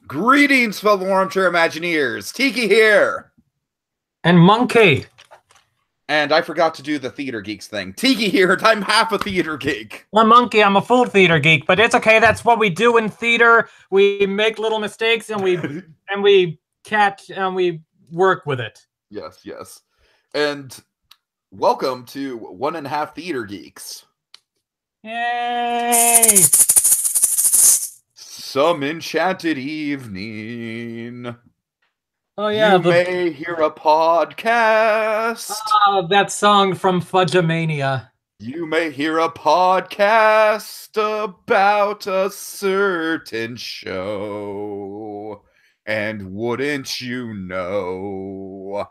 Greetings, fellow armchair Imagineers. Tiki here. And Monkey. And I forgot to do the theater geeks thing. Tiki here, and I'm half a theater geek. Well, Monkey, I'm a full theater geek, but it's okay. That's what we do in theater. We make little mistakes, and we catch and we work with it. Yes, yes. And welcome to 1.5 Theater Geeks. Yay! Some Enchanted Evening. Oh yeah, you may hear a podcast. That song from Fudgemania. You may hear a podcast about a certain show, and wouldn't you know?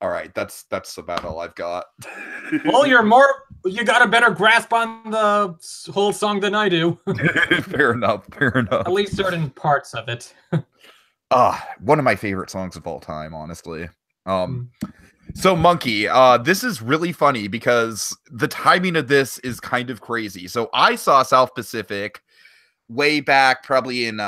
All right, that's about all I've got. Well, you got a better grasp on the whole song than I do. Fair enough, fair enough. At least certain parts of it. One of my favorite songs of all time, honestly. So Monkey, this is really funny because the timing of this is kind of crazy. So I saw South Pacific way back probably in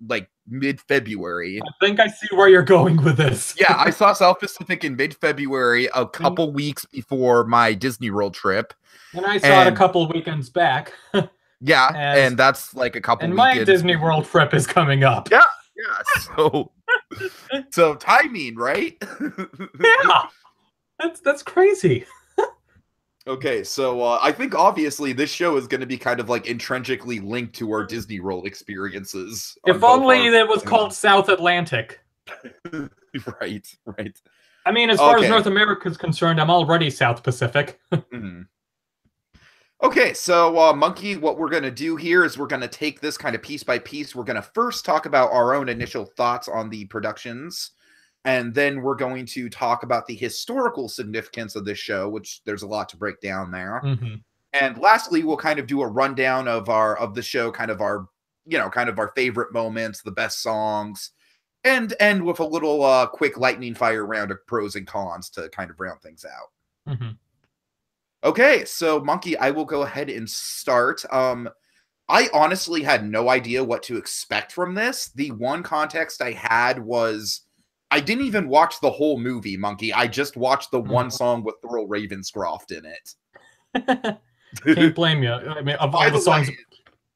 like mid-February. I think I see where you're going with this. Yeah, I saw South Pacific in mid-February, a couple weeks before my Disney World trip. And I saw it a couple weekends back. Yeah, and that's like a couple weekends. And my Disney World trip is coming up. Yeah, so timing, right? Yeah, that's crazy. Okay, so I think obviously this show is going to be kind of like intrinsically linked to our Disney World experiences. If only it was called South Atlantic. Right. I mean, as far as North America is concerned, I'm already South Pacific. Okay, so Monkey, what we're going to do here is we're going to take this kind of piece by piece. We're going to first talk about our own initial thoughts on the productions. And then we're going to talk about the historical significance of this show, which there's a lot to break down there. And lastly, we'll kind of do a rundown of the show, kind of our favorite moments, the best songs, and end with a little quick lightning fire round of pros and cons to kind of round things out. Okay, so Monkey, I will go ahead and start. I honestly had no idea what to expect from this. The one context I had was I didn't even watch the whole movie, Monkey. I just watched the one song with Thurl Ravenscroft in it. Can't blame you. I mean, of all the songs.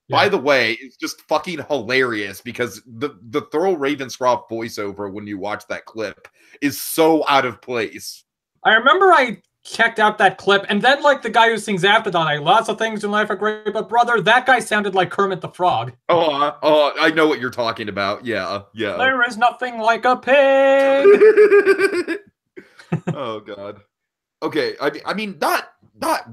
By the way, it's just fucking hilarious because the Thurl Ravenscroft voiceover when you watch that clip is so out of place. I remember I checked out that clip, and then like the guy who sings after that, like lots of things in life are great, but brother, that guy sounded like Kermit the Frog. Oh, I know what you're talking about. Yeah. There is nothing like a pig. Oh God. Okay, I mean not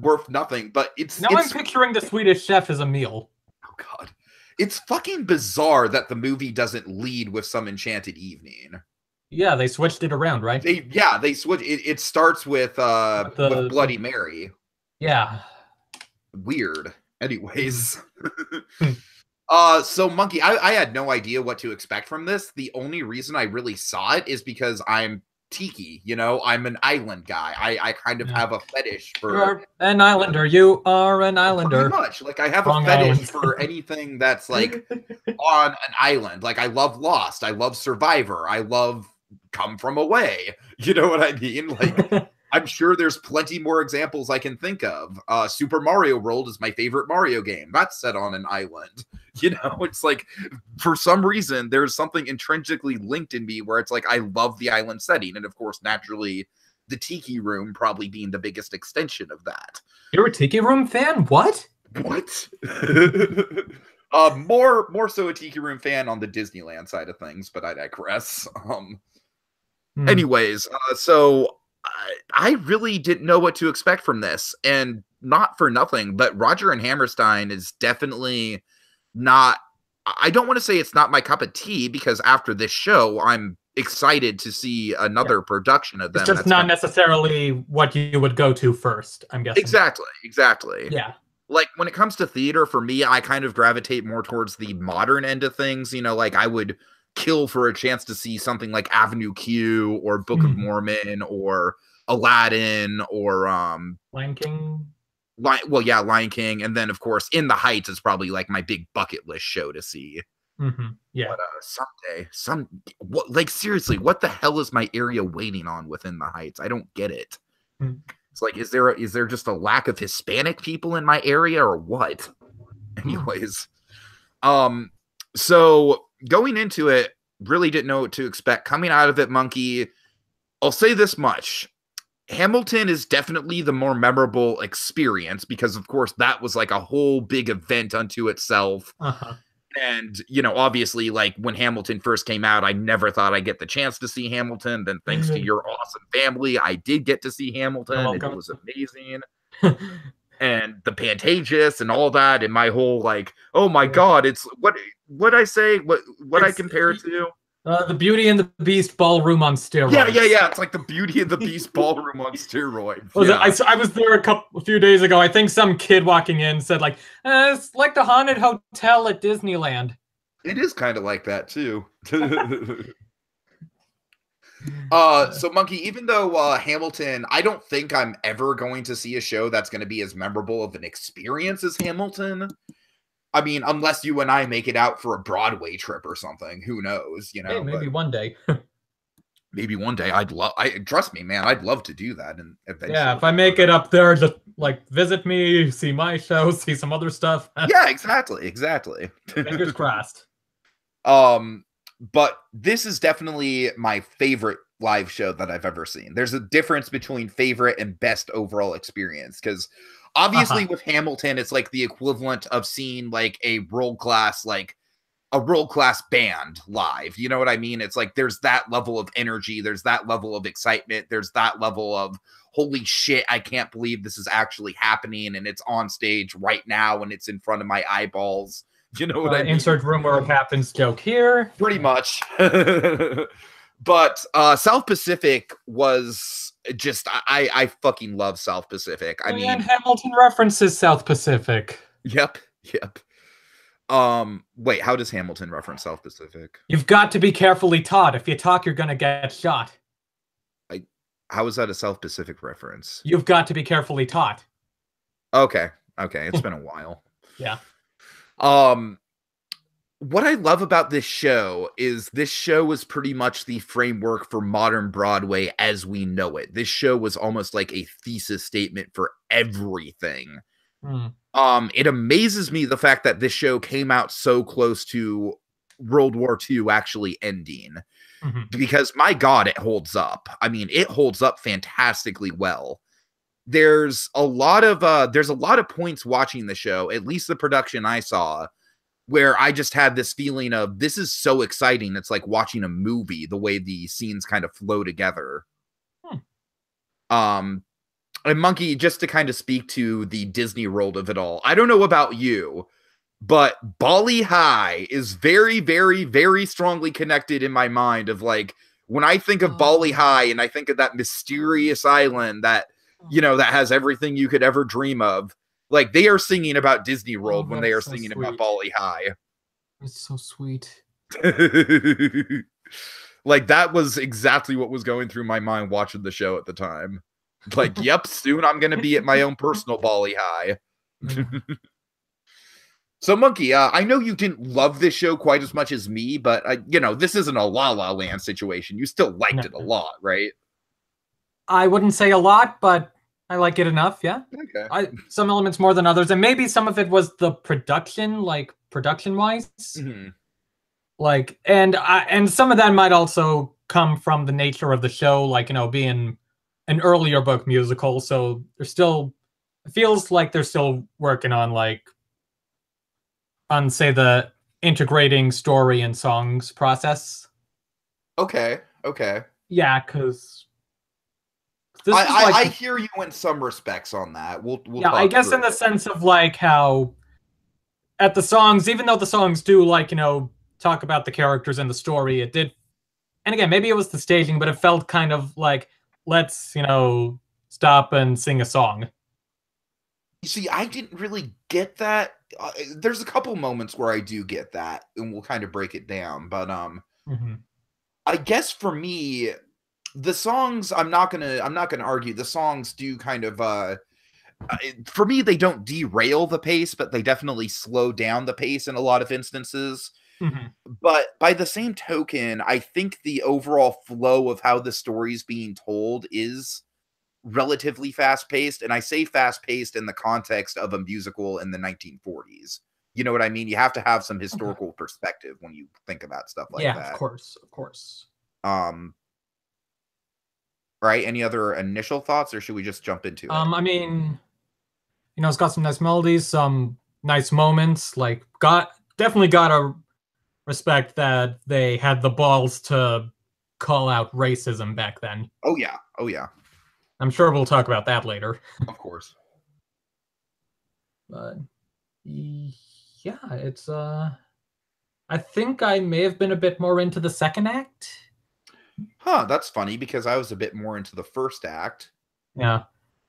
worth nothing, but it's. I'm picturing the Swedish Chef as a meal. Oh God, it's fucking bizarre that the movie doesn't lead with Some Enchanted Evening. Yeah, they switched it around, right? They switched. It starts with Bloody Mary. Yeah. Weird. Anyways. So Monkey, I had no idea what to expect from this. The only reason I really saw it is because I'm Tiki, I'm an island guy. I kind of have a fetish for... You're an islander. You are an islander. Pretty much. Like, I have a fetish for anything that's, like, on an island. Like, I love Lost. I love Survivor. I love Come From Away. You know what I mean? Like, I'm sure there's plenty more examples I can think of. Super Mario World is my favorite Mario game. That's set on an island. It's like, for some reason, there's something intrinsically linked in me where it's like, I love the island setting. And of course, naturally, the Tiki Room probably being the biggest extension of that. You're a Tiki Room fan? What? More so a Tiki Room fan on the Disneyland side of things, but I digress. Anyways, so I really didn't know what to expect from this, and not for nothing, but Roger and Hammerstein is definitely not, I don't want to say it's not my cup of tea, because after this show, I'm excited to see another production of them. It's just not necessarily what you would go to first, I'm guessing. Exactly. Yeah. Like, when it comes to theater, for me, I kind of gravitate more towards the modern end of things. Like, I would kill for a chance to see something like Avenue Q or Book of Mormon or Aladdin or Lion King. Lion King, and then of course In the Heights is probably like my big bucket list show to see. Yeah. But someday, seriously, what the hell is my area waiting on within the Heights? I don't get it. It's like, is there just a lack of Hispanic people in my area or what? Anyways, so going into it, really didn't know what to expect. Coming out of it, Monkey, I'll say this much. Hamilton is definitely the more memorable experience because, of course, that was like a whole big event unto itself. And, obviously, like when Hamilton first came out, I never thought I'd get the chance to see Hamilton. Then thanks to your awesome family, I did get to see Hamilton, and it was amazing. And the Pantages and all that, and my whole like, oh my God, it's what I say, what I compare it to. The Beauty and the Beast ballroom on steroids. Yeah. It's like the Beauty and the Beast ballroom on steroids. I was there a few days ago. I think some kid walking in said like, it's like the haunted hotel at Disneyland. It is kind of like that too. So Monkey, even though Hamilton, I don't think I'm ever going to see a show that's going to be as memorable of an experience as Hamilton. I mean, unless you and I make it out for a Broadway trip or something, who knows? Hey, maybe one day. Maybe one day. Trust me, man. I'd love to do that. And eventually, yeah, if I make it up there, just like visit me, see my show, see some other stuff. Yeah, exactly. Fingers crossed. But this is definitely my favorite live show that I've ever seen. There's a difference between favorite and best overall experience because obviously with Hamilton, it's like the equivalent of seeing like a world-class band live. You know what I mean? It's like there's that level of energy, there's that level of excitement, there's that level of holy shit, I can't believe this is actually happening and it's on stage right now and it's in front of my eyeballs. You know what I mean? Insert room where it happens joke here. Pretty much. But South Pacific was just, I fucking love South Pacific. I mean, and Hamilton references South Pacific. Yep. Wait, how does Hamilton reference South Pacific? You've got to be carefully taught. If you talk, you're gonna get shot. How is that a South Pacific reference? You've got to be carefully taught. Okay. It's been a while. Yeah. What I love about this show is pretty much the framework for modern Broadway as we know it. This show was almost like a thesis statement for everything. It amazes me the fact that this show came out so close to World War II actually ending. Because my God, it holds up. I mean, it holds up fantastically well. There's a lot of points watching the show, at least the production I saw, where I just had this feeling of this is so exciting. It's like watching a movie, the way the scenes kind of flow together. And Monkey, just to kind of speak to the Disney world of it all, I don't know about you, but Bali High is very, very, very strongly connected in my mind of like, when I think of Bali High and I think of that mysterious island that, that has everything you could ever dream of, like they are singing about Disney World when they are so singing about Bali High. It's so sweet. Like that was exactly what was going through my mind watching the show at the time. Like, yep, soon I'm going to be at my own personal Bali High. So, Monkey, I know you didn't love this show quite as much as me, but, this isn't a La La Land situation. You still liked it a lot, right? I wouldn't say a lot, but I like it enough, yeah. Okay. Some elements more than others, and maybe some of it was the production, like, production-wise. Like, and some of that might also come from the nature of the show, like, being an earlier book musical, so it feels like they're still working on, like, say, the integrating story and songs process. Okay. Yeah, because I hear you in some respects on that. We'll I guess in the sense of like how at the songs, even though the songs do like, talk about the characters and the story, it did. And again, maybe it was the staging, but it felt kind of like, let's, stop and sing a song. You see, I didn't really get that. There's a couple moments where I do get that, and we'll kind of break it down. But I guess for me, the songs, I'm not gonna argue. The songs do kind of for me, they don't derail the pace, but they definitely slow down the pace in a lot of instances. But by the same token, I think the overall flow of how the story's being told is relatively fast-paced, and I say fast-paced in the context of a musical in the 1940s. You know what I mean? You have to have some historical perspective when you think about stuff like that. Yeah, of course. Right, any other initial thoughts, or should we just jump into it? I mean, it's got some nice melodies, some nice moments. Like, definitely gotta respect that they had the balls to call out racism back then. Oh yeah. I'm sure we'll talk about that later. Of course. But yeah, it's I think I may have been a bit more into the second act. Huh, that's funny because I was a bit more into the first act. Yeah.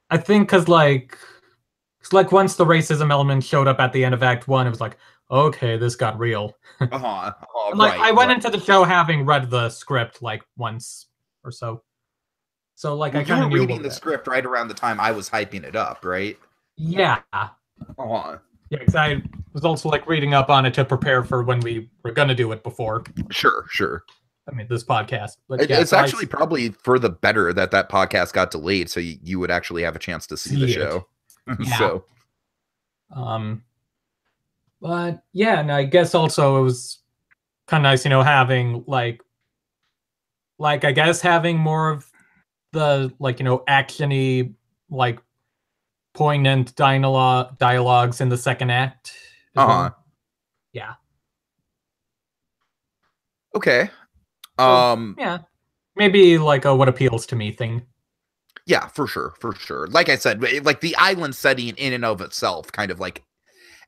I think because once the racism element showed up at the end of Act 1, it was like, okay, this got real. I went into the show having read the script like once or so. So like I kind of knew reading the script right around the time I was hyping it up, right? Yeah. Yeah, because I was also like reading up on it to prepare for when we were gonna do it before. Sure. I mean, this podcast. But it's actually probably for the better that podcast got delayed, so you would actually have a chance to see the show. Yeah. So, but yeah, and I guess also it was kind of nice, having like I guess having more of the actiony, like poignant dialogues in the second act. Well. Yeah. Okay. Yeah, maybe like a what appeals to me thing. Yeah, for sure. Like I said, like the island setting in and of itself, kind of like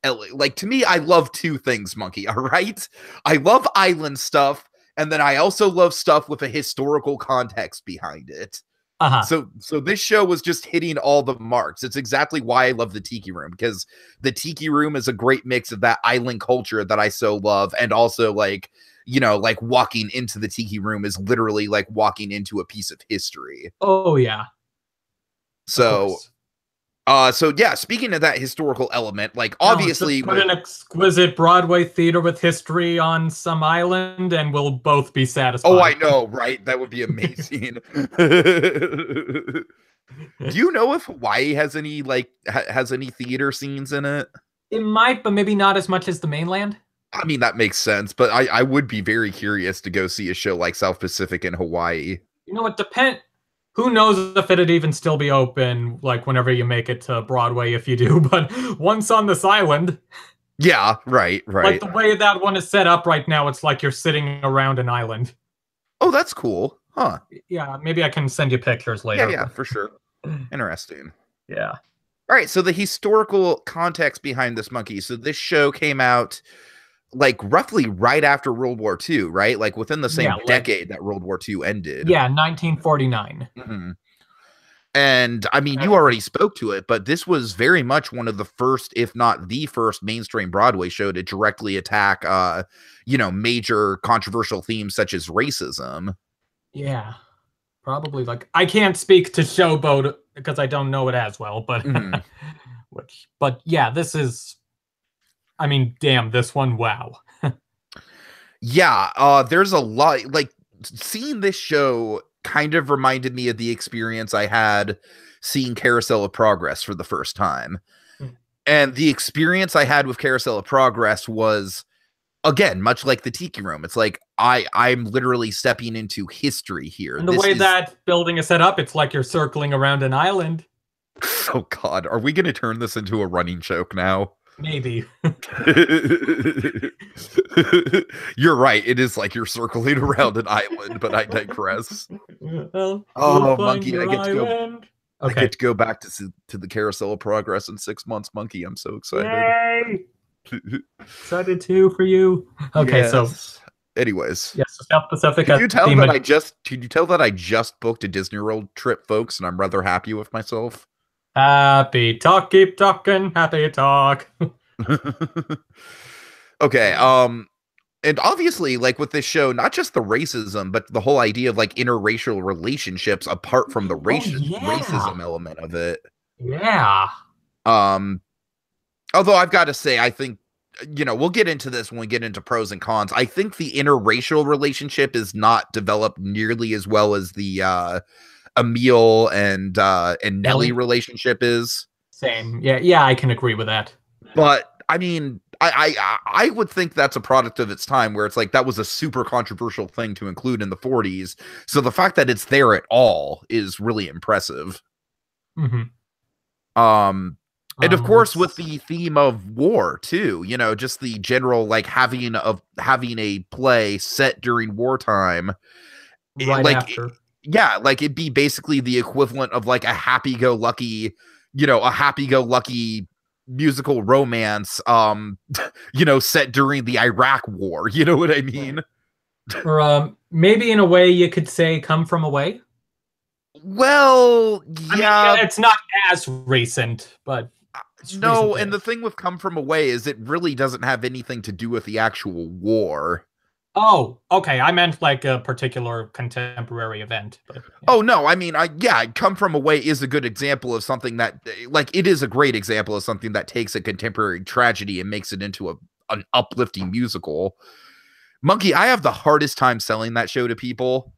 to me, I love two things, Monkey. All right, I love island stuff, and then I also love stuff with a historical context behind it. So this show was just hitting all the marks. It's exactly why I love the Tiki Room, because the Tiki Room is a great mix of that island culture that I so love, and also like walking into the Tiki Room is literally like walking into a piece of history. Oh yeah. So yeah, speaking of that historical element, like obviously just put an exquisite Broadway theater with history on some island and we'll both be satisfied. Oh, I know, right? That would be amazing. Do you know if Hawaii has any theater scenes in it? It might, but maybe not as much as the mainland. I mean, that makes sense, but I would be very curious to go see a show like South Pacific in Hawaii. It depends. Who knows if it'd even still be open, like, whenever you make it to Broadway, if you do, but once on this island... Yeah, right. Like, the way that one is set up right now, it's like you're sitting around an island. Oh, that's cool. Huh. Yeah, maybe I can send you pictures later. Yeah, for sure. Interesting. Yeah. All right, so the historical context behind this, Monkey. So this show came out like roughly right after World War II, right? Like within the same decade that World War II ended. Yeah, 1949. And I mean, you already spoke to it, but this was very much one of the first, if not the first, mainstream Broadway show to directly attack, major controversial themes such as racism. Yeah, probably. Like, I can't speak to Showboat because I don't know it as well, but but yeah, this is. I mean, damn, this one, wow. Yeah, there's a lot, like, seeing this show kind of reminded me of the experience I had seeing Carousel of Progress for the first time. And the experience I had with Carousel of Progress was, again, much like the Tiki Room. It's like, I'm literally stepping into history here. And the way that building is set up, it's like you're circling around an island. Oh, God. Are we going to turn this into a running joke now? Maybe. You're right. It is like you're circling around an island, but I digress. Well, Monkey, I get to go. Okay. I get to go back to the Carousel of Progress in 6 months, Monkey. I'm so excited. Yay! Excited too for you. Okay, yes. So anyways. Yes, South Pacific. Can you tell that I just booked a Disney World trip, folks, and I'm rather happy with myself? Happy talk, keep talking, happy talk. Okay, And obviously, like with this show, not just the racism, but the whole idea of like interracial relationships apart from the Oh yeah. racism element of it. Yeah. Um, although I've got to say, I think, we'll get into this when we get into pros and cons. I think the interracial relationship is not developed nearly as well as the Emil and Nelly relationship is. Same. Yeah, yeah, I can agree with that. But I mean, I would think that's a product of its time, where it's like that was a super controversial thing to include in the 40s. So the fact that it's there at all is really impressive. Mm-hmm. And of course, with the theme of war too, just the general like having a play set during wartime, right after. Yeah, like it'd be basically the equivalent of like a happy-go-lucky musical romance, set during the Iraq War. You know what I mean? Or maybe in a way you could say "Come From Away." Well, yeah, I mean, it's not as recent, but no. And the thing with "Come From Away" is it really doesn't have anything to do with the actual war. Oh, okay. I meant like a particular contemporary event. But, yeah. Oh no, I mean, Come From Away is a good example of something that, like, it is a great example of something that takes a contemporary tragedy and makes it into an uplifting musical. Monkey, I have the hardest time selling that show to people.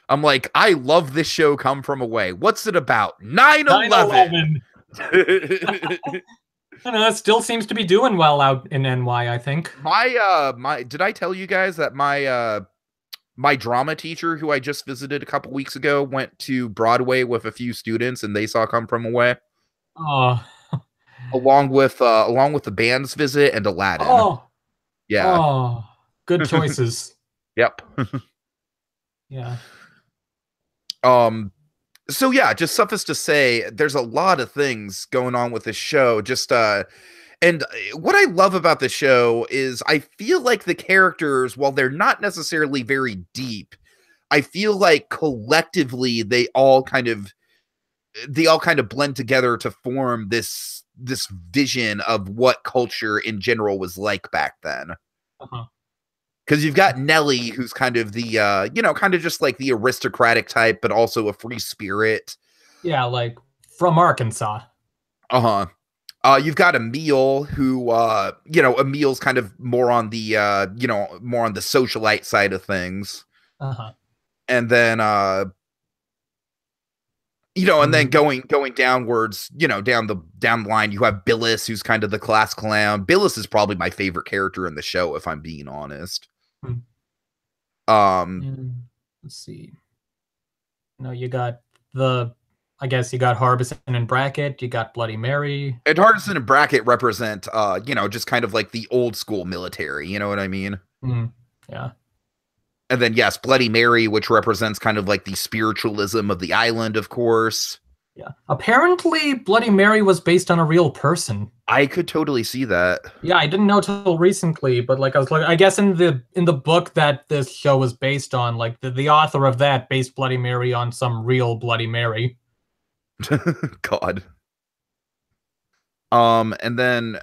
I'm like, I love this show, Come From Away. What's it about? 9/11. I don't know, it still seems to be doing well out in NY, I think. Did I tell you guys that my drama teacher, who I just visited a couple weeks ago, went to Broadway with a few students and they saw Come From Away? Oh. Along with the band's visit and Aladdin. Oh. Yeah. Oh, good choices. Yep. Yeah. So yeah, just suffice to say, there's a lot of things going on with this show. And what I love about the show is I feel like the characters, while they're not necessarily very deep, I feel like collectively they all kind of blend together to form this vision of what culture in general was like back then. Uh-huh. Because you've got Nelly, who's kind of the, kind of just like the aristocratic type, but also a free spirit. Yeah, like from Arkansas. Uh-huh. You've got Emil, who, Emil's kind of more on the, more on the socialite side of things. Uh-huh. And then, and then going downwards, down the line, you have Billis, who's kind of the class clown. Billis is probably my favorite character in the show, if I'm being honest. Let's see. No, you got I guess you got Harbison and Brackett, you got Bloody Mary. And Harbison and Brackett represent, just kind of like the old school military, you know what I mean? Yeah. And then, yes, Bloody Mary, which represents kind of like the spiritualism of the island, of course. Yeah. Apparently, Bloody Mary was based on a real person. I could totally see that. Yeah, I didn't know till recently, but like I guess in the book that this show was based on, like the author of that based Bloody Mary on some real Bloody Mary. God. And then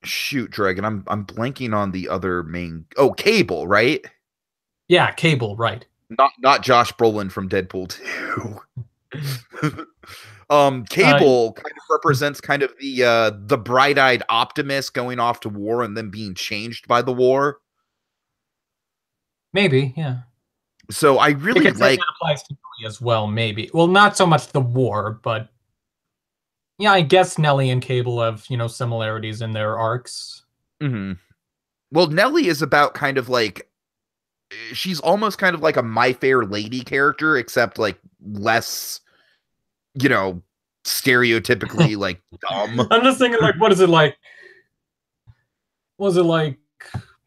shoot, Dragon, I'm blanking on the other main. Oh, Cable, right? Yeah, Cable, right. Not Josh Brolin from Deadpool 2. Cable kind of represents kind of the bright-eyed optimist going off to war and then being changed by the war. Maybe, yeah. So I really like that applies to Nelly as well, maybe. Well, not so much the war, but yeah, I guess Nelly and Cable have, similarities in their arcs. Mm-hmm. Well, Nelly is about kind of like, she's almost kind of like a My Fair Lady character, except like less, stereotypically like dumb. I'm just thinking, like, what is it like? Was it like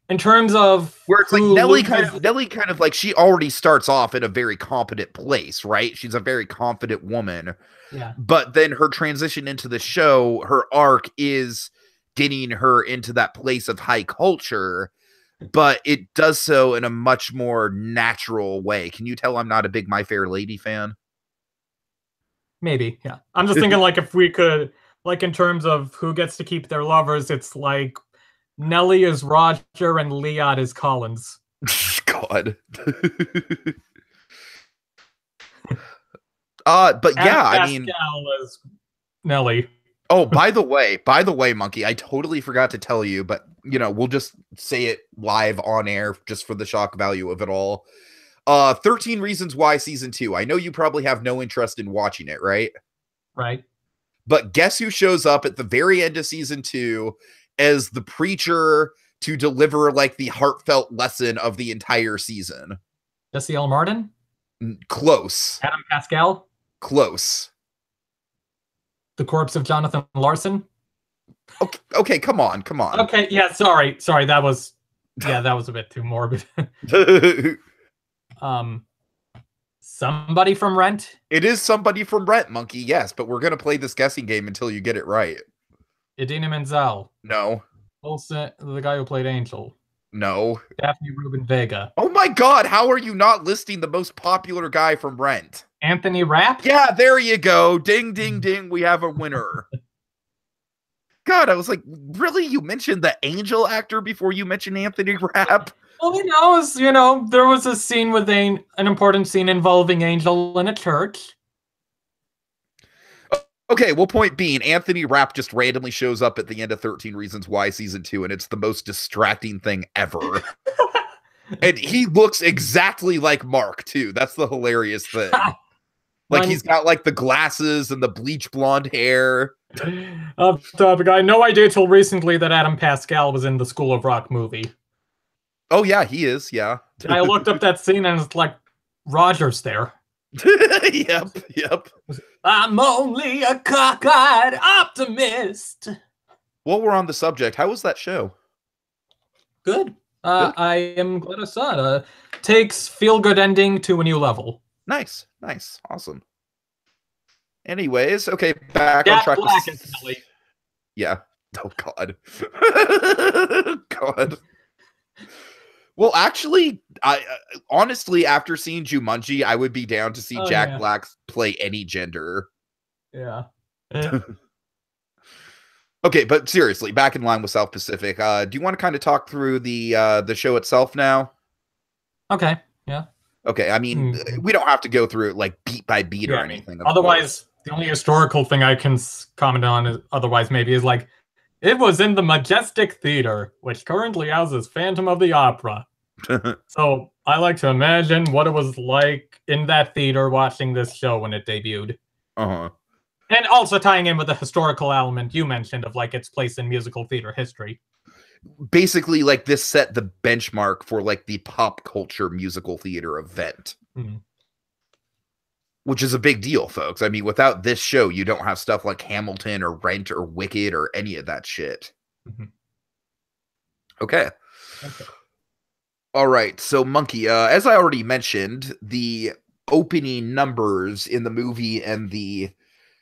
in terms of where it's like Nelly kind of like, she already starts off in a very competent place, right? She's a very confident woman. Yeah. But then her transition into the show, her arc is getting her into that place of high culture, but it does so in a much more natural way. Can you tell I'm not a big My Fair Lady fan? Maybe, yeah. I'm just thinking, like, if we could, like, in terms of who gets to keep their lovers, it's like Nelly is Roger and Leon is Collins. God. But Adam yeah, I mean, Pascal is Nelly. oh, by the way, Monkey, I totally forgot to tell you, but you know, we'll just say it live on air just for the shock value of it all. 13 Reasons Why season 2. I know you probably have no interest in watching it, right? Right. But guess who shows up at the very end of season 2 as the preacher to deliver like the heartfelt lesson of the entire season? Jesse L. Martin? Close. Adam Pascal? Close. The corpse of Jonathan Larson? Okay, come on. Okay, yeah, sorry, that was a bit too morbid. Somebody from Rent? It is somebody from Rent, Monkey, yes, but we're gonna play this guessing game until you get it right. Idina Menzel? No. Olsen, the guy who played Angel? No. Daphne Rubin Vega? Oh my god, how are you not listing the most popular guy from Rent? Anthony Rapp? Yeah, there you go. Ding, ding, ding. We have a winner. God, I was like, really? You mentioned the Angel actor before you mentioned Anthony Rapp? Well, there was a scene with an important scene involving Angel in a church. Okay, well, point being, Anthony Rapp just randomly shows up at the end of 13 Reasons Why season 2, and it's the most distracting thing ever. And he looks exactly like Mark, too. That's the hilarious thing. Like, he's got, like, the glasses and the bleach blonde hair. Off topic, I had no idea till recently that Adam Pascal was in the School of Rock movie. Oh, yeah, he is, yeah. I looked up that scene and it's like, Roger's there. Yep. I'm only a cockeyed optimist. While we're on the subject, how was that show? Good. I am glad I saw it. Takes feel-good ending to a new level. Nice. Awesome. Anyways, okay, back on track. Yeah. Oh, God. God. Well, actually, honestly, after seeing Jumanji, I would be down to see Jack Black play any gender. Yeah. Okay, but seriously, back in line with South Pacific. Do you want to kind of talk through the show itself now? Okay. Yeah. Okay. I mean, we don't have to go through it like beat by beat or anything. Otherwise, the only historical thing I can comment on is like, it was in the Majestic Theater, which currently houses Phantom of the Opera. So I like to imagine what it was like in that theater watching this show when it debuted. Uh-huh. And also tying in with the historical element you mentioned of like its place in musical theater history. Basically, like this set the benchmark for like the pop culture musical theater event. Mm-hmm. Which is a big deal, folks. I mean, without this show, you don't have stuff like Hamilton or Rent or Wicked or any of that shit. Mm-hmm. Okay. All right. So, Monkey, as I already mentioned, the opening numbers in the movie and the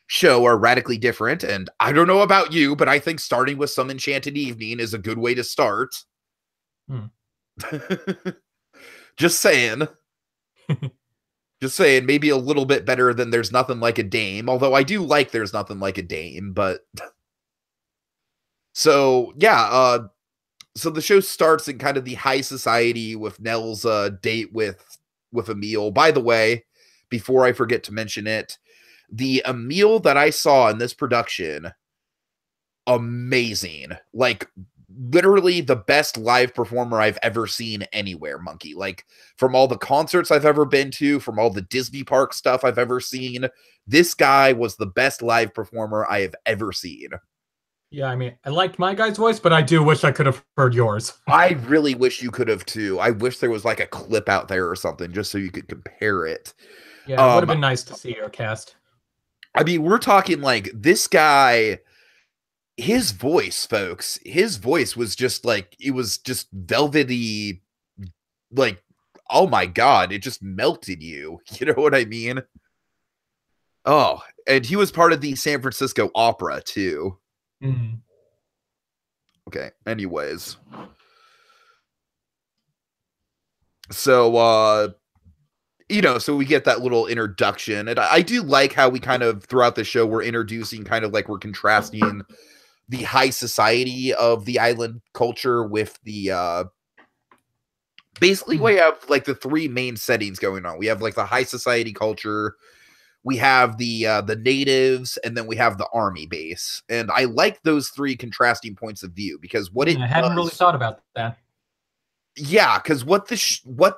show are radically different. And I don't know about you, but I think starting with Some Enchanted Evening is a good way to start. Just saying. Just saying, maybe a little bit better than There's Nothing Like a Dame. Although I do like There's Nothing Like a Dame, but... So, yeah, so the show starts in kind of the high society with Nell's date with Emil. By the way, before I forget to mention it, the Emil that I saw in this production, amazing. Like, literally the best live performer I've ever seen anywhere, Monkey. Like, from all the concerts I've ever been to, from all the Disney park stuff I've ever seen, this guy was the best live performer I have ever seen. Yeah, I mean, I liked my guy's voice, but I do wish I could have heard yours. I really wish you could have too. I wish there was like a clip out there or something just so you could compare it. Yeah, it would have been nice to see your cast. I mean, we're talking like this guy... His voice, folks, his voice was just like, it was just velvety, like, oh my God, it just melted you. You know what I mean? Oh, and he was part of the San Francisco Opera, too. Mm-hmm. Okay, anyways. So, so we get that little introduction, and I do like how we kind of, throughout the show, we're introducing kind of like, we're contrasting high society of the island culture with the basically we have like the three main settings going on. We have like the high society culture, we have the natives, and then we have the army base. And I like those three contrasting points of view because what it I hadn't really thought about that. Yeah, because what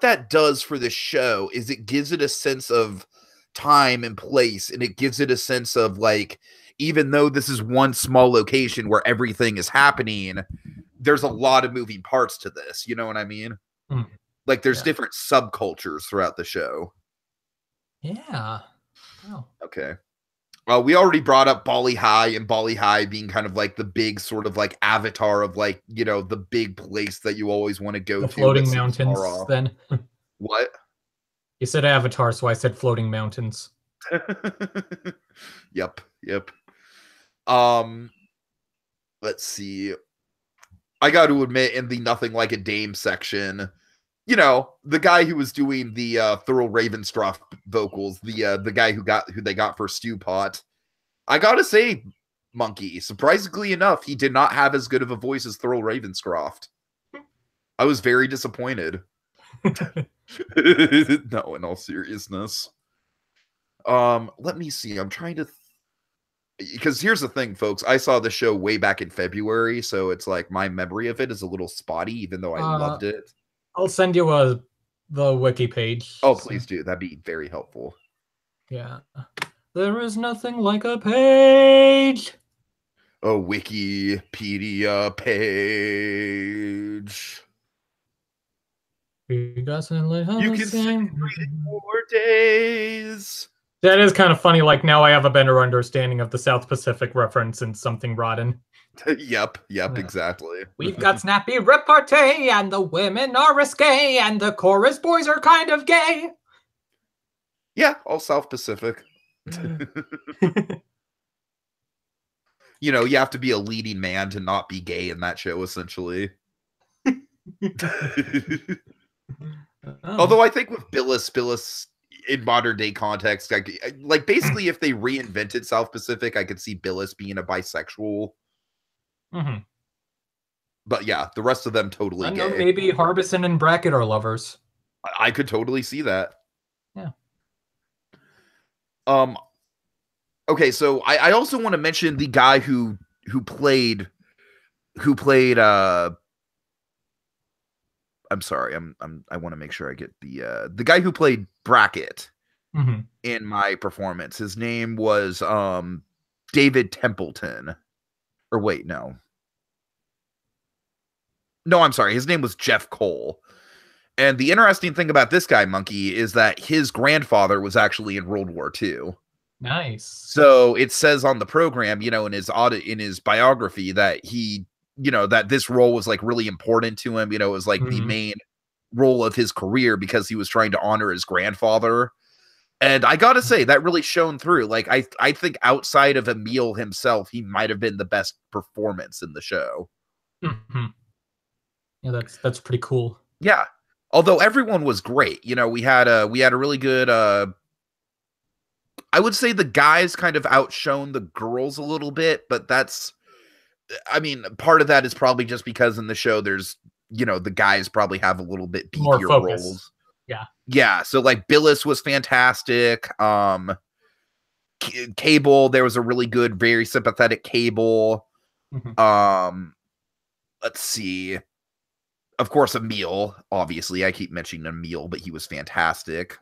that does for the show is it gives it a sense of time and place, and it gives it a sense of like, even though this is one small location where everything is happening, there's a lot of moving parts to this. You know what I mean? Like there's different subcultures throughout the show. Yeah. Oh. Okay. We already brought up Bali High, and Bali High being kind of like the big sort of like avatar of like, you know, the big place that you always want to go to. The floating mountains, then. What? You said avatar, so I said floating mountains. Yep. Let's see. I got to admit, in the Nothing Like a Dame section, you know, the guy who was doing the Thurl Ravenscroft vocals, the guy who they got for Stew Pot, I gotta say, Monkey, surprisingly enough, he did not have as good of a voice as Thurl Ravenscroft. I was very disappointed. No, in all seriousness. Let me see. I'm trying to because here's the thing, folks. I saw the show way back in February, so it's like my memory of it is a little spotty, even though I loved it. I'll send you the wiki page. Oh, please do. That'd be very helpful. Yeah. There is nothing like a page. A Wikipedia page. You can sing 4 days. That is kind of funny. Like, now I have a better understanding of the South Pacific reference in Something Rotten. Yep, exactly. We've got snappy repartee, and the women are risque, and the chorus boys are kind of gay. Yeah, all South Pacific. You know, you have to be a leading man to not be gay in that show, essentially. Although I think with Billis in modern day context, like basically if they reinvented South Pacific, I could see Billis being a bisexual. But yeah, the rest of them totally gay. Know, maybe Harbison and Brackett are lovers. I could totally see that. Yeah. Okay, so I also want to mention the guy who played I'm sorry, I want to make sure I get the guy who played Brackett in my performance. His name was David Templeton. Or wait, no, I'm sorry. His name was Jeff Cole. And the interesting thing about this guy, Monkey, is that his grandfather was actually in World War II. Nice. So it says on the program, you know, in his biography that he, you know, that this role was like really important to him. You know, it was like the main role of his career because he was trying to honor his grandfather. And I gotta say, that really shone through. Like, I think outside of Emil himself, he might have been the best performance in the show. Yeah, that's pretty cool. Yeah. Although everyone was great. You know, we had a really good I would say the guys kind of outshone the girls a little bit, but that's, I mean, part of that is probably just because in the show there's, you know, the guys probably have a little bit beefier roles. Yeah. So like Billis was fantastic. Cable, there was a really good, very sympathetic Cable. Let's see. Of course, Emil. Obviously, I keep mentioning Emil, but he was fantastic.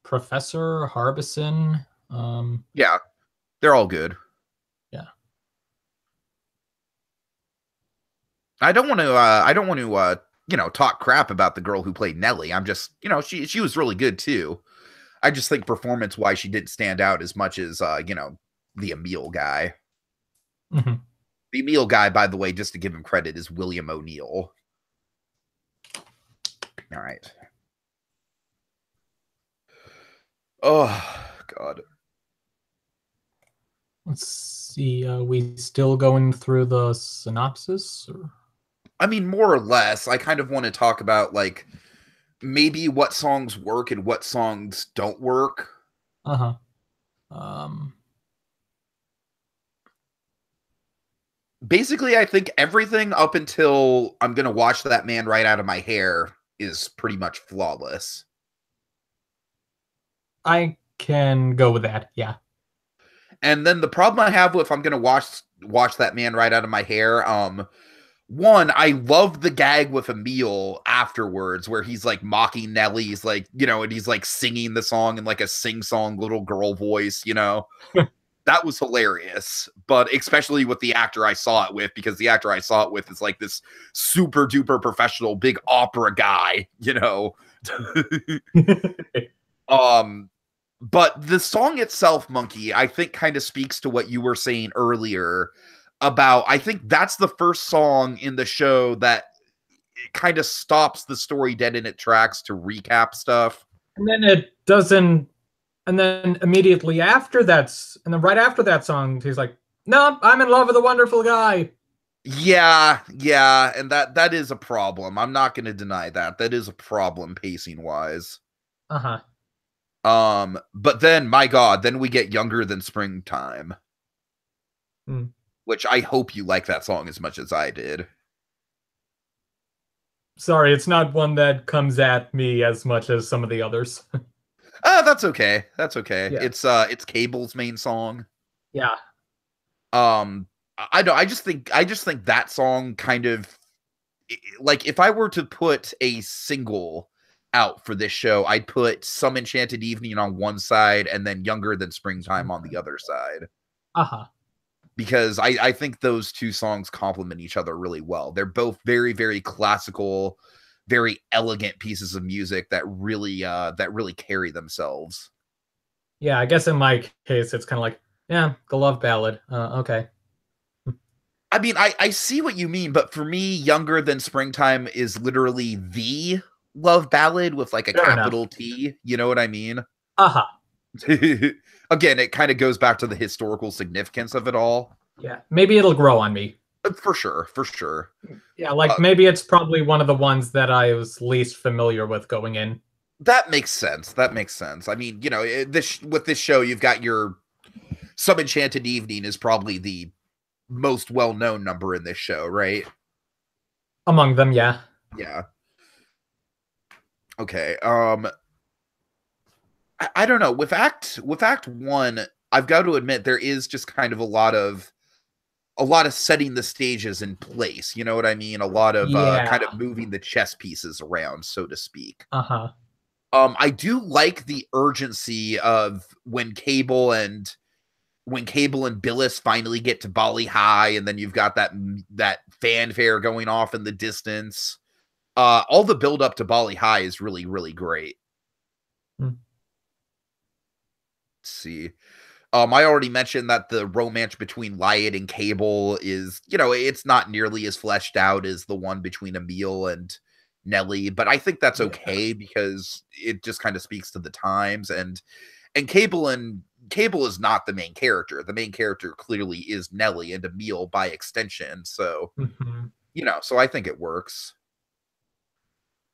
Professor Harbison. Yeah, they're all good. Yeah. I don't want to, you know, talk crap about the girl who played Nellie. I'm just, you know, she was really good too. I just think performance-wise, she didn't stand out as much as, you know, the Emil guy. The Emil guy, by the way, just to give him credit, is William O'Neill. All right. Oh, God. Let's see. We still going through the synopsis? Or? I mean, more or less. I kind of want to talk about, like, maybe what songs work and what songs don't work. Basically, I think everything up until I'm gonna wash that man right out of my hair is pretty much flawless. I can go with that. Yeah. And then the problem I have with I'm gonna wash that man right out of my hair, one, I love the gag with Emil afterwards where he's like mocking Nelly. He's like, and he's like singing the song in like a sing-song little girl voice, That was hilarious. But especially with the actor I saw it with, because the actor I saw it with is like this super duper professional big opera guy, Um but the song itself, Monkey, I think kind of speaks to what you were saying earlier about I think that's the first song in the show that kind of stops the story dead in its tracks to recap stuff. And then it doesn't. And then immediately after and then right after that song, he's like, "No, I'm in love with a wonderful guy." Yeah, and that is a problem. I'm not going to deny that. That is a problem pacing wise. Uh-huh. But then, my God, then we get Younger Than Springtime. Which I hope you like that song as much as I did. Sorry, it's not one that comes at me as much as some of the others. That's okay. That's okay. Yeah. It's Cable's main song. Yeah. I don't. I just think that song kind of like if I were to put a single out for this show, I'd put Some Enchanted Evening on one side and then Younger Than Springtime on the other side. Uh-huh. Because I think those two songs complement each other really well. They're both very, very classical, very elegant pieces of music that really carry themselves. Yeah, I guess in my case, it's kind of like, yeah, the love ballad. Okay. I mean, I see what you mean, but for me, Younger Than Springtime is literally the love ballad with like a Fair capital enough. T. You know what I mean? Uh-huh. Again, it kind of goes back to the historical significance of it all. Yeah, maybe it'll grow on me. For sure, for sure. Yeah, like maybe it's probably one of the ones that I was least familiar with going in. That makes sense. That makes sense. I mean, with this show, you've got your Some Enchanted Evening is probably the most well-known number in this show, right? Among them, yeah. Yeah. Okay. I don't know. With Act 1, I've got to admit there is just kind of a lot of setting the stages in place. You know what I mean? A lot of kind of moving the chess pieces around, so to speak. Uh-huh. I do like the urgency of when Cable and Billis finally get to Bali High, and then you've got that fanfare going off in the distance. All the build up to Bali High is really, really great. Let's see. I already mentioned that the romance between Wyatt and Cable is, it's not nearly as fleshed out as the one between Emil and Nelly, but I think that's okay because it just kind of speaks to the times, and Cable is not the main character. The main character clearly is Nelly and Emil by extension. So, so I think it works.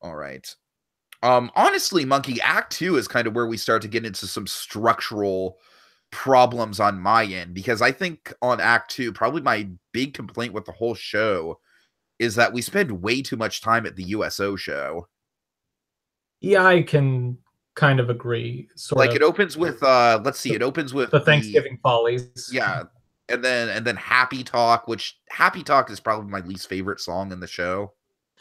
All right. Honestly, Monkey, Act 2 is kind of where we start to get into some structural problems on my end, because I think on Act 2, probably my big complaint with the whole show is that we spend way too much time at the USO show. Yeah, I can kind of agree. It opens with it opens with the Thanksgiving Follies. Yeah. And then Happy Talk, which Happy Talk is probably my least favorite song in the show.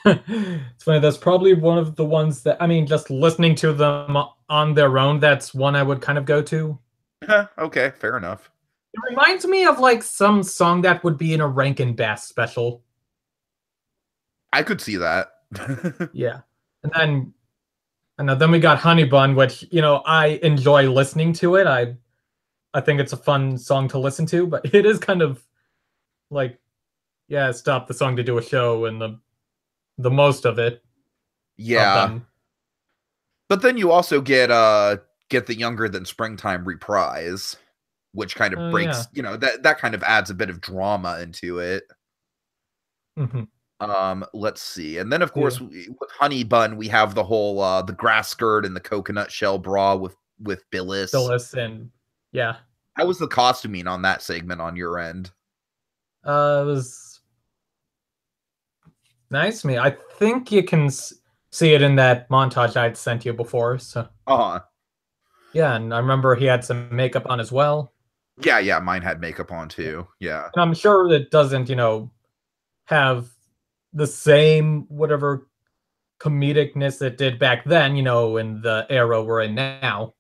It's funny, that's probably one of the ones that, I mean, just listening to them on their own, that's one I would kind of go to. Okay, fair enough. It reminds me of like some song that would be in a Rankin Bass special. I could see that. Yeah. And then we got Honey Bun, which, I enjoy listening to it. I think it's a fun song to listen to, but it is kind of like, yeah, stop the song to do a show and the most of it. Yeah. But then you also get the Younger Than Springtime reprise, which kind of breaks, that kind of adds a bit of drama into it. Let's see. And then of course with Honey Bun, we have the whole the grass skirt and the coconut shell bra with Billis. And yeah. How was the costuming on that segment on your end? It was nice to me. I think you can see it in that montage I'd sent you before. So Uh-huh. yeah, and I remember he had some makeup on as well. Yeah, mine had makeup on too. Yeah. And I'm sure it doesn't, have the same whatever comedicness it did back then, in the era we're in now.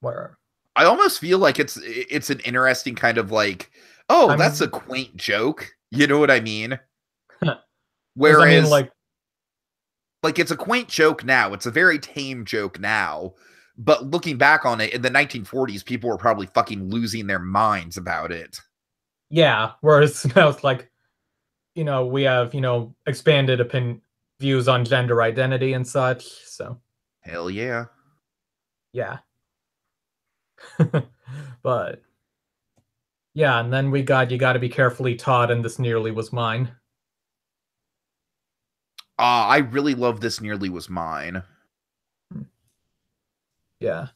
Where I almost feel like it's an interesting kind of like, oh, that's a I'm, quaint joke. You know what I mean? because I mean, Whereas like it's a quaint joke now. It's a very tame joke now. But looking back on it, in the 1940s, people were probably fucking losing their minds about it. yeah. Whereas now it's like, we have, expanded views on gender identity and such. So Hell yeah. yeah. But yeah, and then we got You Got to Be Carefully Taught, and This Nearly Was Mine. I really love This Nearly Was Mine. Yeah.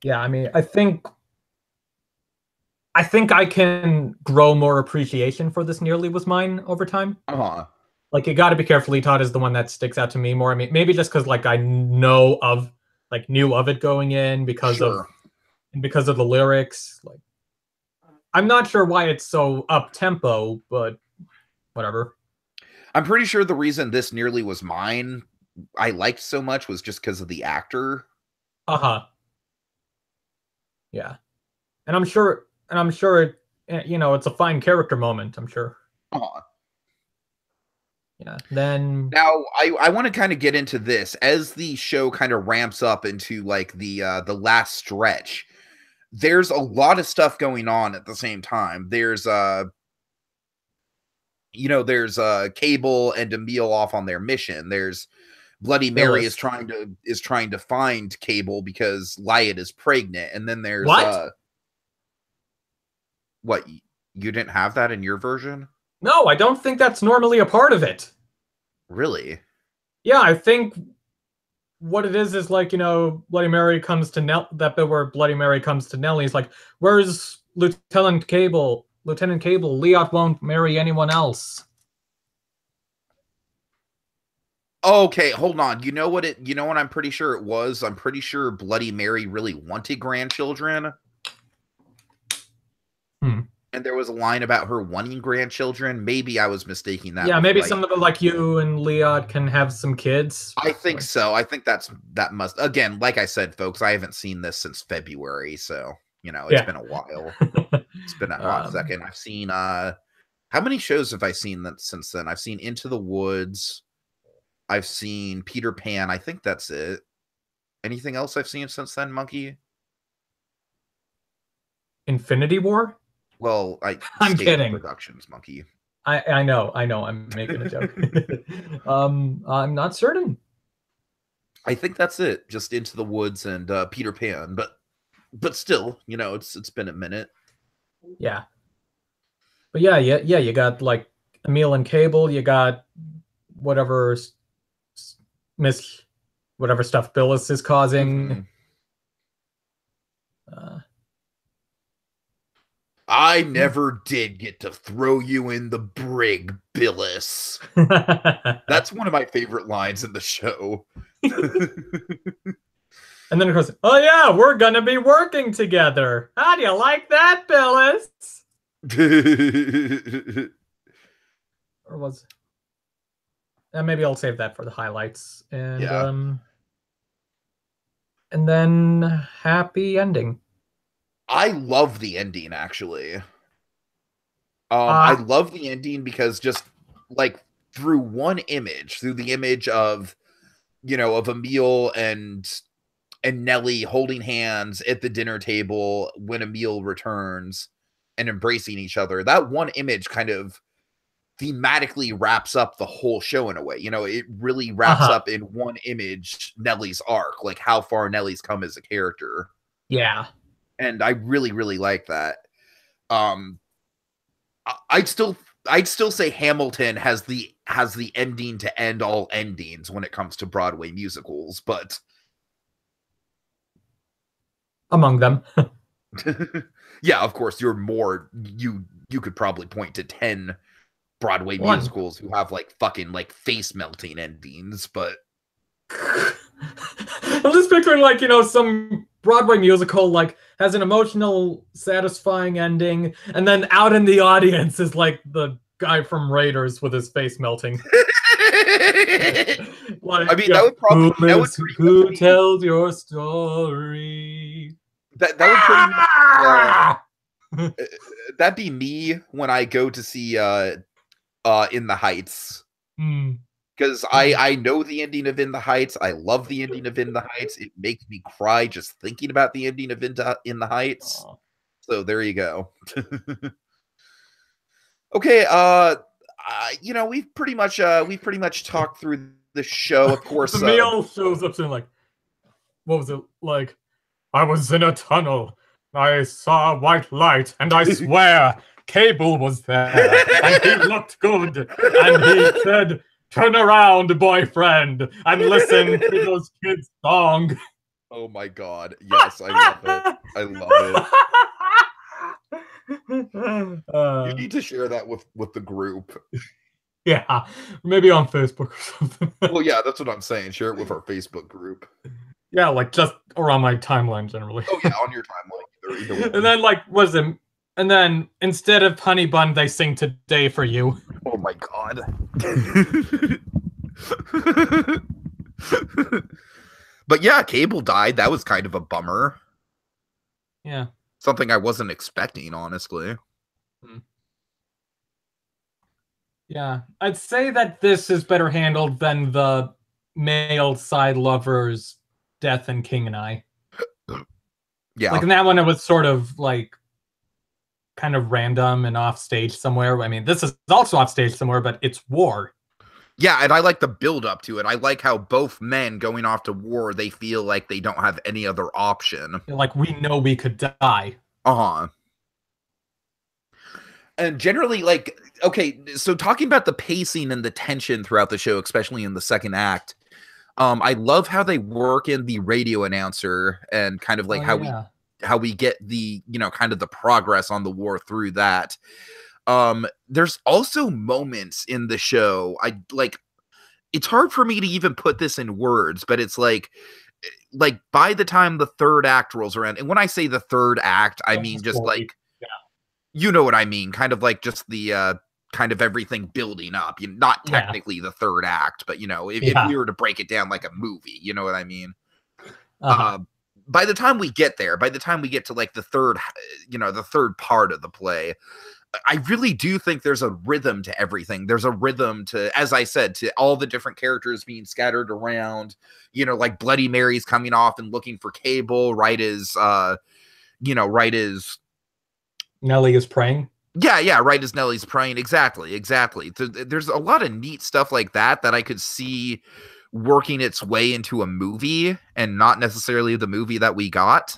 Yeah, I mean, I think I can grow more appreciation for This Nearly Was Mine over time. Uh-huh. Like, You Got to Be Carefully Taught is the one that sticks out to me more. I mean, maybe just because like I knew of it going in Sure. because of the lyrics. Like, I'm not sure why it's so up tempo, but whatever. I'm pretty sure the reason This Nearly Was Mine I liked so much was just because of the actor. Uh-huh. Yeah. And I'm sure it's a fine character moment, I'm sure. Uh-huh. Yeah. Then Now, I want to kind of get into this as the show kind of ramps up into like the last stretch. There's a lot of stuff going on at the same time. There's Cable and Emil off on their mission. There's Bloody Mary Phyllis. is trying to find Cable because Lyot is pregnant, and then there's What? what, you didn't have that in your version? No, I don't think that's normally a part of it. Really? Yeah, I think what it is like, Bloody Mary comes to that bit where Bloody Mary comes to Nellie. He's like, "Where's Lieutenant Cable? Lieutenant Cable, Lyot won't marry anyone else." Okay, hold on. You know what I'm pretty sure it was? I'm pretty sure Bloody Mary really wanted grandchildren. And there was a line about her wanting grandchildren. Maybe I was mistaking that Yeah, with maybe like, some of it, like you and Lyot can have some kids. I think so. I think that must, again, like I said, folks, I haven't seen this since February, so it's Yeah. been a while. It's been a hot second. I've seen how many shows have I seen that since then? I've seen Into the Woods. I've seen Peter Pan. I think that's it. Anything else I've seen since then, Monkey? Infinity War? Well, I'm kidding. Productions, Monkey. I know, I'm making a joke. I'm not certain. I think that's it. Just Into the Woods and Peter Pan, but still, it's been a minute. Yeah. But yeah, you got like Emil and Cable, you got whatever Miss whatever stuff Billis is causing. Mm-hmm. I never did get to throw you in the brig, Billis. That's one of my favorite lines in the show. And then it goes, "Oh yeah, we're gonna be working together. How do you like that, Billis?" Or was maybe I'll save that for the highlights. And yeah. And then happy ending. I love the ending, actually. I love the ending because just like through the image of Emil and Nellie holding hands at the dinner table when Emil returns and embracing each other, that one image kind of thematically wraps up the whole show in a way. It really wraps up in one image Nellie's arc, like how far Nellie's come as a character. Yeah. And I really, really like that. I'd still say Hamilton has the ending to end all endings when it comes to Broadway musicals, but among them. Yeah, of course, you could probably point to 10 Broadway One. musicals who have like fucking like face melting endings, but I'm just picturing like, some Broadway musical like has an emotional, satisfying ending, and then out in the audience is like the guy from Raiders with his face melting. Like, I mean, that would pretty much who be tells your story? that would pretty much that'd be me when I go to see In the Heights. Hmm. Because I know the ending of In the Heights. I love the ending of In the Heights. It makes me cry just thinking about the ending of In the Heights. Aw. So there you go. Okay, we've pretty much talked through the show. Of course, Emil shows up and like, what was it like? I was in a tunnel. I saw a white light, and I swear Cable was there, and he looked good, and he said, "Turn around, boyfriend, and listen to those kids' song." oh my god, yes, I love it. I love it. You need to share that with the group. Yeah, maybe on Facebook or something. Well, yeah, that's what I'm saying. Share it with our Facebook group. Yeah, like just around my timeline generally. Oh yeah, on your timeline. Either And then like was it? And then instead of Honey Bun, they sing "Today for You." Oh my god. But yeah, Cable died. That was kind of a bummer. Yeah. Something I wasn't expecting, honestly. Yeah. I'd say that this is better handled than the male side lovers' death in King and I. Yeah. Like in that one, it was sort of like kind of random and off stage somewhere. I mean, this is also off stage somewhere, but it's war. Yeah, and I like the build up to it. I like how both men going off to war, they feel like they don't have any other option. Like, we know we could die. Uh-huh. And generally, like, okay, so talking about the pacing and the tension throughout the show, especially in the second act, I love how they work in the radio announcer and kind of like how we get the, kind of the progress on the war through that. There's also moments in the show, it's hard for me to even put this in words, but it's like by the time the third act rolls around, and when I say the third act, I mean just like, you know what I mean, kind of like just the kind of everything building up. Not technically the third act, but if we were to break it down like a movie, you know what I mean. By the time we get there, by the time we get to like the third part of the play, I really do think there's a rhythm to everything. There's a rhythm to, as I said, to all the different characters being scattered around, like Bloody Mary's coming off and looking for Cable, right as Nellie is praying. Yeah, right as Nellie's praying. Exactly. There's a lot of neat stuff like that I could see working its way into a movie and not necessarily the movie that we got.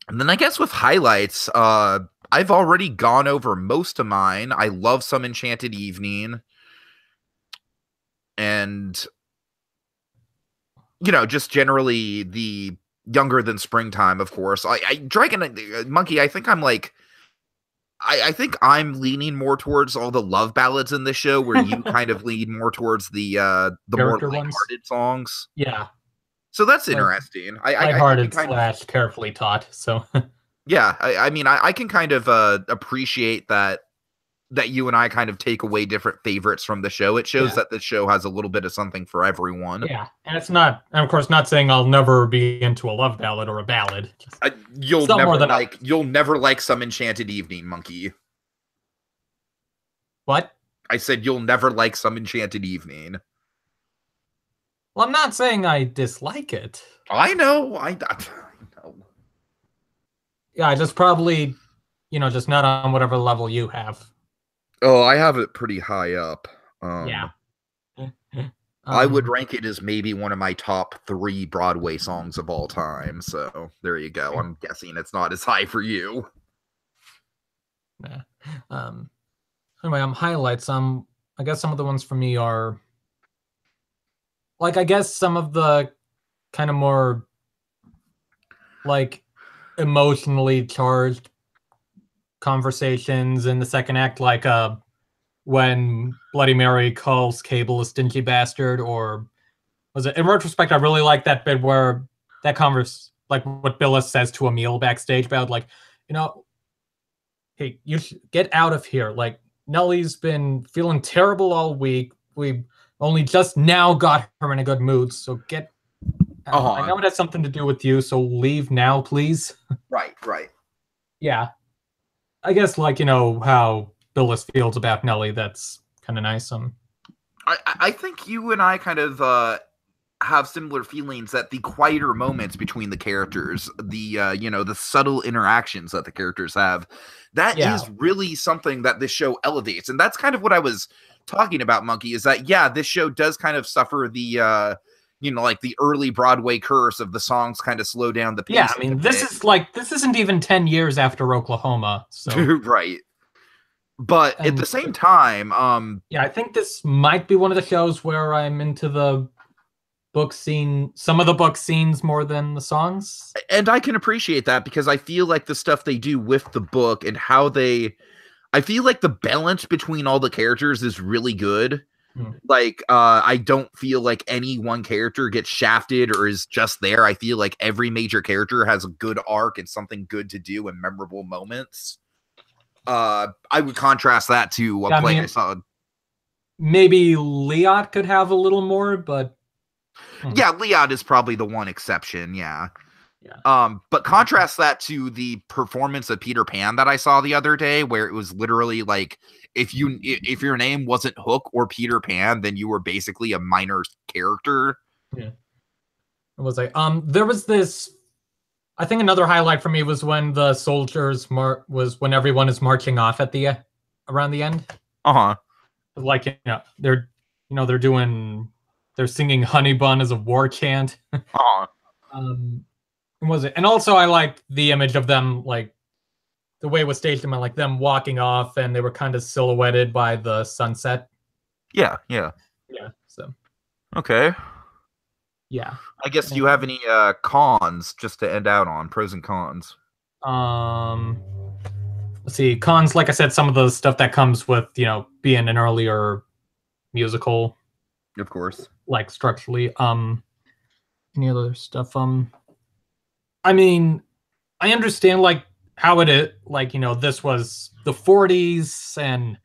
And then I guess with highlights, I've already gone over most of mine. I love Some Enchanted Evening. And, just generally the Younger Than Springtime, of course. Dragon Monkey, I think I'm like, I think I'm leaning more towards all the love ballads in the show, where you kind of lean more towards the more lighthearted songs. Yeah. So that's interesting. Lighthearted / carefully taught. So yeah, I mean, I can kind of appreciate that you and I kind of take away different favorites from the show. It shows that the show has a little bit of something for everyone. Yeah, and it's not, and of course, not saying I'll never be into a love ballad or a ballad. You'll never like Some Enchanted Evening, Monkey. What? I said you'll never like Some Enchanted Evening. Well, I'm not saying I dislike it. I know. I know. Yeah, I just probably, just not on whatever level you have. Oh, I have it pretty high up. Yeah. I would rank it as maybe one of my top 3 Broadway songs of all time. So there you go. I'm guessing it's not as high for you. Yeah. Anyway, highlights. I guess some of the ones for me are, like, I guess some of the kind of more like emotionally charged conversations in the second act, like when Bloody Mary calls Cable a stingy bastard, or was it in retrospect? I really like that bit where that like what Billis says to Emil backstage about, like, hey, you should get out of here. Like, Nellie's been feeling terrible all week. We only just now got her in a good mood, so get out. I know it has something to do with you, so leave now, please. Right. Yeah. I guess, like, how Billis feels about Nellie, that's kind of nice. I think you and I kind of have similar feelings that the quieter moments between the characters, the the subtle interactions that the characters have, that is really something that this show elevates. And that's kind of what I was talking about, Monkey, is that this show does kind of suffer the like the early Broadway curse of the songs kind of slow down the pace. Yeah, I mean, this isn't even 10 years after Oklahoma, so right. But at the same time, I think this might be one of the shows where I'm into the book scene, some of the book scenes more than the songs. And I can appreciate that, because I feel like the stuff they do with the book and how I feel like the balance between all the characters is really good. Like, I don't feel like any one character gets shafted or is just there. I feel like every major character has a good arc and something good to do and memorable moments. I would contrast that to a play I saw. Maybe Liat could have a little more, but yeah, Liat is probably the one exception. Yeah. But contrast that to the performance of Peter Pan that I saw the other day, where it was literally like, if your name wasn't Hook or Peter Pan, then you were basically a minor character. Yeah. It was like, there was this, I think another highlight for me was when the soldiers when everyone is marching off at the around the end. Like, they're singing Honey Bun as a war chant. Was it? And also I liked the image of them, like the way it was staged, like them walking off and they were kind of silhouetted by the sunset. Yeah. So okay. Yeah. I guess, do you have any cons just to end out on, pros and cons? Let's see. Cons, like I said, some of the stuff that comes with, being an earlier musical. Of course. Like structurally. Any other stuff? I mean, I understand like how it is, like, this was the 40s and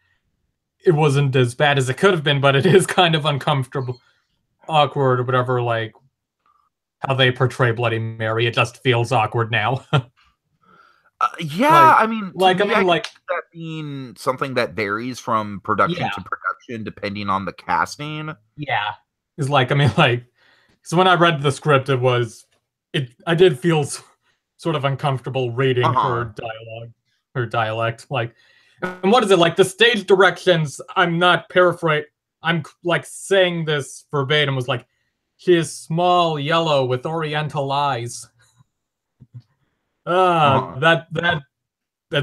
it wasn't as bad as it could have been, but it is kind of uncomfortable, awkward, or whatever, like how they portray Bloody Mary. It just feels awkward now. Yeah, I mean, that being something that varies from production to production depending on the casting. Yeah, it's like, so when I read the script, I did feel sort of uncomfortable reading her dialect. Like, and what is it, like the stage directions? I'm not paraphrasing. I'm like saying this verbatim. Was like, she is small, yellow, with oriental eyes. That's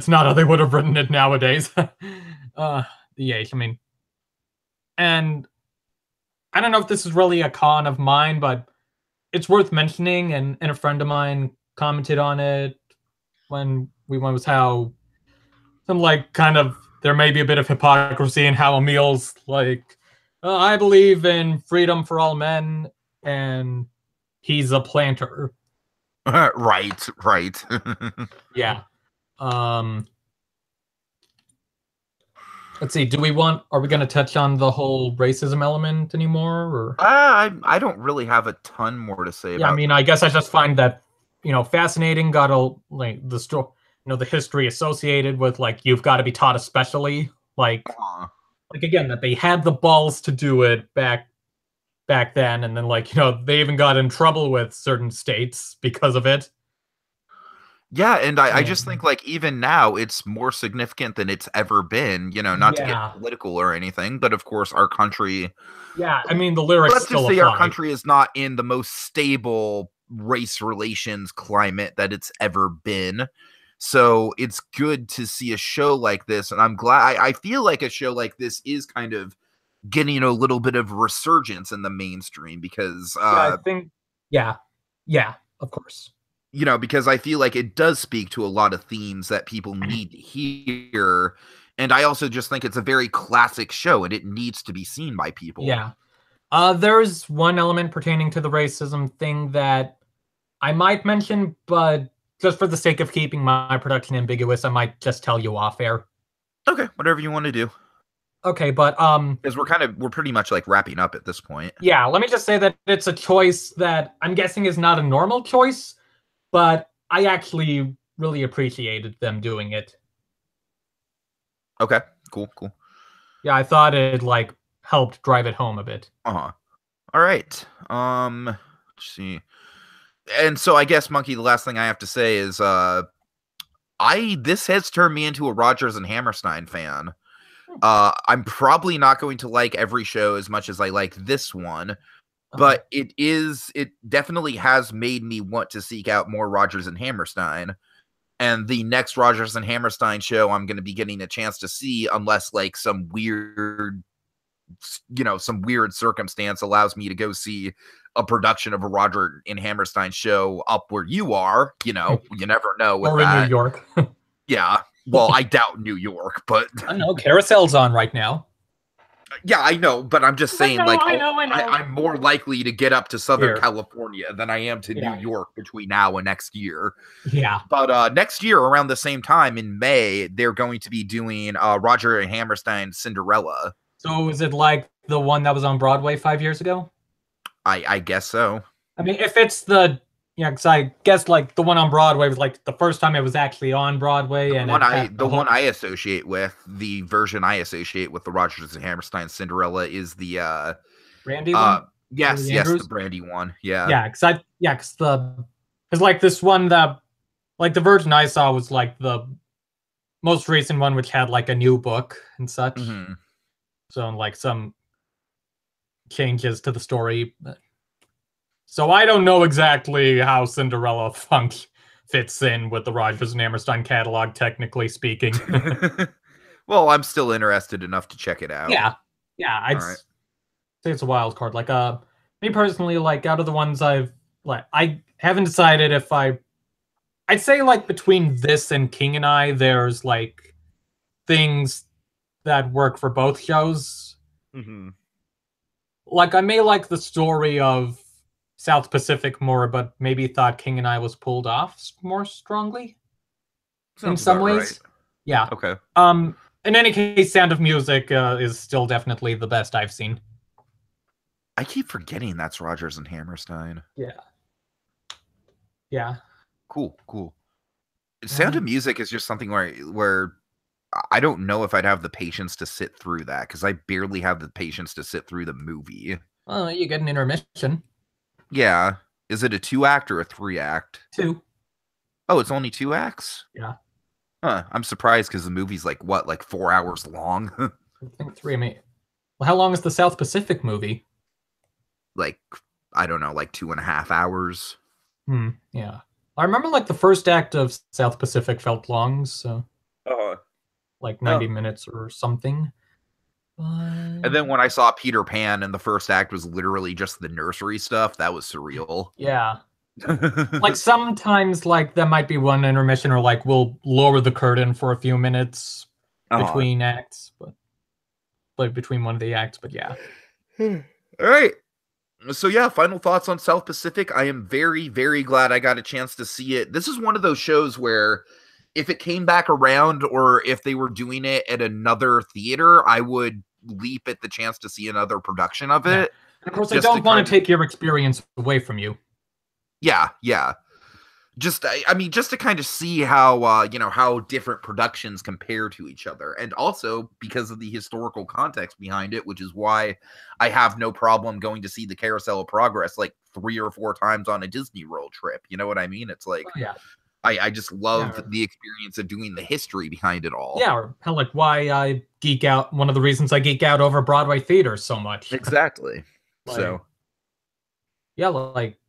not how they would have written it nowadays. And I don't know if this is really a con of mine, but it's worth mentioning, and a friend of mine commented on it when we went, was how some there may be a bit of hypocrisy in how Emil's like, I believe in freedom for all men, and he's a planter. Right. Yeah. Let's see. Are we going to touch on the whole racism element anymore? Or I don't really have a ton more to say about I guess I just find that, fascinating. Got the story, the history associated with, like, you've got to be taught, especially like again, that they had the balls to do it back then, and then they even got in trouble with certain states because of it. Yeah, and I just think, like, even now it's more significant than it's ever been, not to get political or anything, but of course our country. Yeah, the lyrics. Let's just say our country is not in the most stable race relations climate that it's ever been. So it's good to see a show like this, and I'm glad. I feel like a show like this is kind of getting a little bit of resurgence in the mainstream, because I think Yeah, of course. You know, because I feel like it does speak to a lot of themes that people need to hear. And I also just think it's a very classic show and it needs to be seen by people. Yeah. There's one element pertaining to the racism thing that I might mention, but just for the sake of keeping my production ambiguous, I might just tell you off air. Okay, whatever you want to do. Okay, but because we're pretty much like wrapping up at this point. Yeah, let me just say that it's a choice that I'm guessing is not a normal choice, but I actually really appreciated them doing it. Okay, cool. Yeah, I thought it like helped drive it home a bit. All right. Let's see. And so I guess, Monkey, the last thing I have to say is this has turned me into a Rodgers and Hammerstein fan. I'm probably not going to like every show as much as I like this one, but it definitely has made me want to seek out more Rodgers and Hammerstein. And the next Rodgers and Hammerstein show I'm going to be getting a chance to see, unless like some weird circumstance allows me to go see a production of a Roger and Hammerstein show up where you are. You know, you never know with or that. In New York. Yeah. Well, I doubt New York, but I know Carousel's on right now. Yeah, I know, but I'm just saying, I know. I'm more likely to get up to Southern California than I am to New York between now and next year. Yeah. But next year, around the same time in May, they're going to be doing Roger and Hammerstein Cinderella. So is it like the one that was on Broadway 5 years ago? I guess so. I mean, if it's because I guess like the one on Broadway was like the first time it was actually on Broadway, the one I associate with, the version I associate with the Rodgers and Hammerstein Cinderella is the Brandy one. Yes, the Brandy one. Yeah, because like this one that like the version I saw was like the most recent one, which had like a new book and such. Mm-hmm. So like some changes to the story. So I don't know exactly how Cinderella fits in with the Rodgers and Hammerstein catalog, technically speaking. Well, I'm still interested enough to check it out. Yeah, I'd say it's a wild card. Like, me personally, like out of the ones I haven't decided if I'd say like between this and King and I, there's like things that work for both shows. Mm-hmm. Like, I may like the story of South Pacific more, but maybe thought King and I was pulled off more strongly. Sounds in some ways. Right. Yeah. Okay. In any case, Sound of Music is still definitely the best I've seen. I keep forgetting that's Rodgers and Hammerstein. Yeah. Cool. Sound of Music is just something where I don't know if I'd have the patience to sit through that, because I barely have the patience to sit through the movie. Well, you get an intermission. Yeah. Is it a 2-act or a 3-act? 2. Oh, it's only 2 acts? Yeah. Huh. I'm surprised because the movie's like 4 hours long? I think 3. I mean, well, how long is the South Pacific movie? Like, I don't know, like 2.5 hours. Yeah. I remember like the first act of South Pacific felt long, so like 90 minutes or something. And then when I saw Peter Pan and the first act was literally just the nursery stuff, that was surreal. Yeah. Like sometimes like there might be one intermission, or like we'll lower the curtain for a few minutes between acts, but between one of the acts, but yeah. All right. So yeah, final thoughts on South Pacific. I am very, very glad I got a chance to see it. This is one of those shows where if it came back around, or if they were doing it at another theater, I would leap at the chance to see another production of it. And of course, I don't want to take your experience away from you. Yeah. Just to kind of see how, how different productions compare to each other. And also because of the historical context behind it, which is why I have no problem going to see the Carousel of Progress like 3 or 4 times on a Disney World trip. You know what I mean? It's like, I just love the experience of doing the history behind it all. Yeah, or hell, like why I geek out. One of the reasons I geek out over Broadway theater so much. Exactly. So. Yeah, like,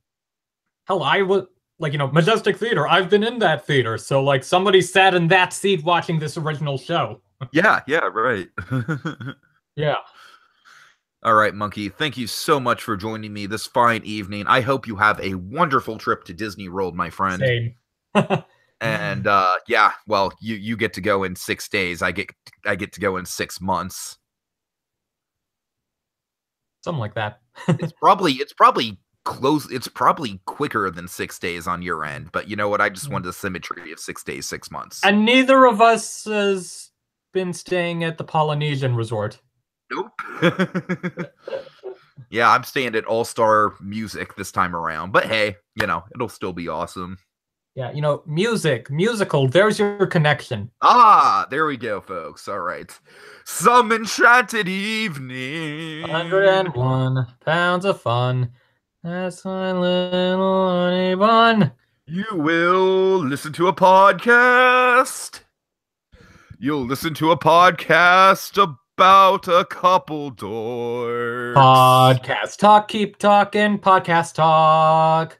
hell, I would... Like, Majestic Theater, I've been in that theater. So, like, somebody sat in that seat watching this original show. Yeah, right. Yeah. All right, Monkey. Thank you so much for joining me this fine evening. I hope you have a wonderful trip to Disney World, my friend. Same. And yeah, well, you get to go in 6 days. I get to go in 6 months. Something like that. It's probably close. It's probably quicker than 6 days on your end. But you know what? I just want the symmetry of 6 days, 6 months. And neither of us has been staying at the Polynesian resort. Nope. Yeah, I'm staying at All Star Music this time around. But hey, it'll still be awesome. Yeah, musical, there's your connection. Ah, there we go, folks. All right. Some Enchanted Evening. 101 pounds of fun. That's my little honey bun. You will listen to a podcast. You'll listen to a podcast about a couple dorks. Podcast talk, keep talking, podcast talk.